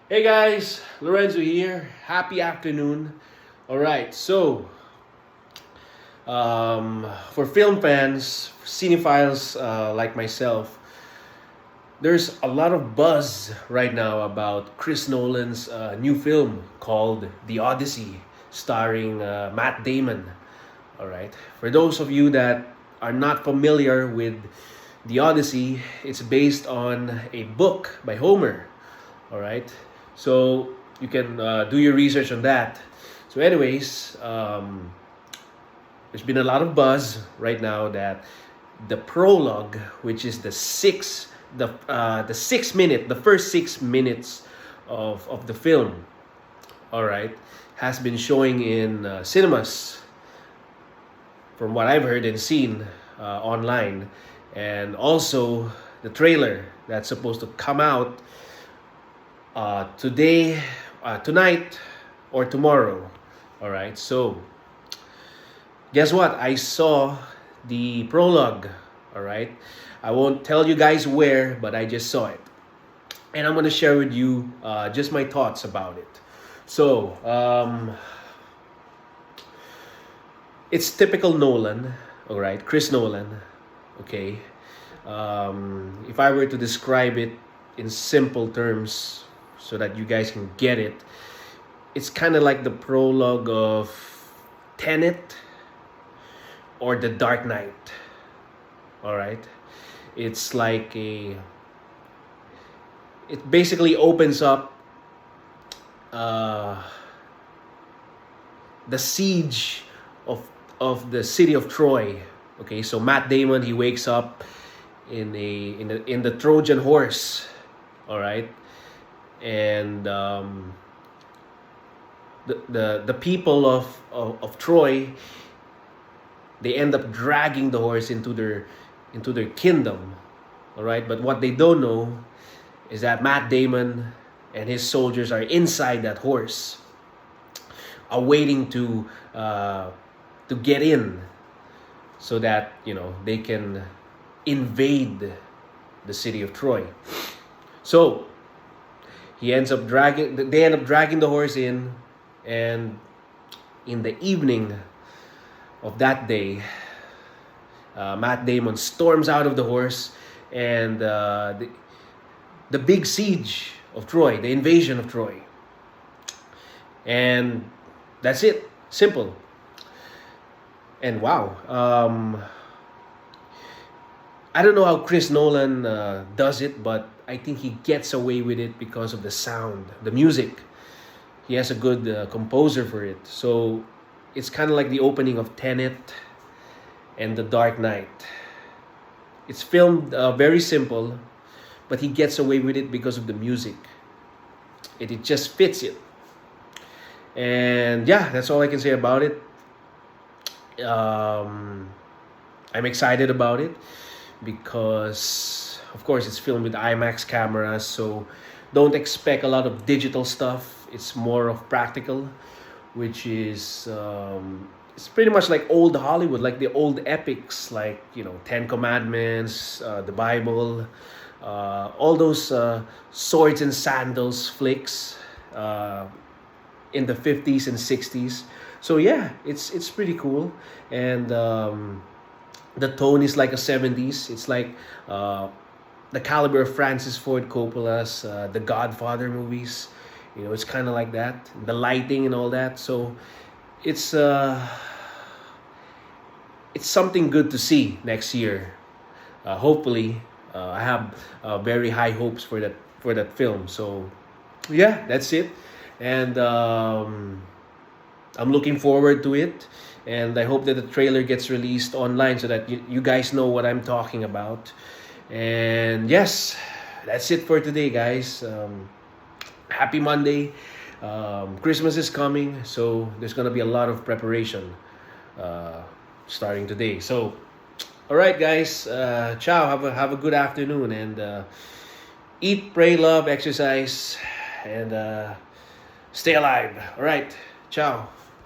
Hey guys, Lorenzo here. Happy afternoon. All right, so for film fans, cinephiles like myself, there's a lot of buzz right now about Chris Nolan's new film called The Odyssey, starring Matt Damon. All right, for those of you that are not familiar with The Odyssey, it's based on a book by Homer. All right, so you can do your research on that. So anyways, there's been a lot of buzz right now that the prologue, which is the 6 minute, the first 6 minutes of the film, all right, has been showing in cinemas, from what I've heard and seen online, and also the trailer that's supposed to come out today, tonight, or tomorrow. All right. So guess what? I saw the prologue. All right. I won't tell you guys where, but I just saw it, and I'm gonna share with you just my thoughts about it. So it's typical Nolan. All right, Chris Nolan. Okay. If I were to describe it in simple terms so that you guys can get it, it's kind of like the prologue of Tenet or The Dark Knight. All right, it's like it basically opens up uh, the siege of the city of Troy. Okay, so Matt Damon, he wakes up in the Trojan horse. All right, and the people of Troy, they end up dragging the horse into their kingdom. All right, but what they don't know is that Matt Damon and his soldiers are inside that horse, awaiting to get in, so that they can invade the city of Troy. So they end up dragging the horse in, and in the evening of that day, Matt Damon storms out of the horse, and the big siege of Troy, the invasion of Troy, and that's it. Simple. And wow, I don't know how Chris Nolan does it, but I think he gets away with it because of the sound, the music. He has a good composer for it. So it's kind of like the opening of Tenet and The Dark Knight. It's filmed very simple, but he gets away with it because of the music. It just fits it. And yeah, that's all I can say about it. I'm excited about it because, of course, it's filmed with IMAX cameras, so don't expect a lot of digital stuff. It's more of practical, which is it's pretty much like old Hollywood, like the old epics, like Ten Commandments, the Bible, all those swords and sandals flicks in the 50s and 60s. So yeah, it's pretty cool, and the tone is like a 70s. It's like the caliber of Francis Ford Coppola's The Godfather movies. It's kind of like that. The lighting and all that. So it's something good to see next year. Hopefully, I have very high hopes for that film. So yeah, that's it, and I'm looking forward to it, and I hope that the trailer gets released online so that you guys know what I'm talking about. And yes, that's it for today, guys. Happy Monday. Christmas is coming, so there's gonna be a lot of preparation starting today. So, all right, guys. Ciao. Have a good afternoon, and eat, pray, love, exercise, and stay alive. All right. Ciao.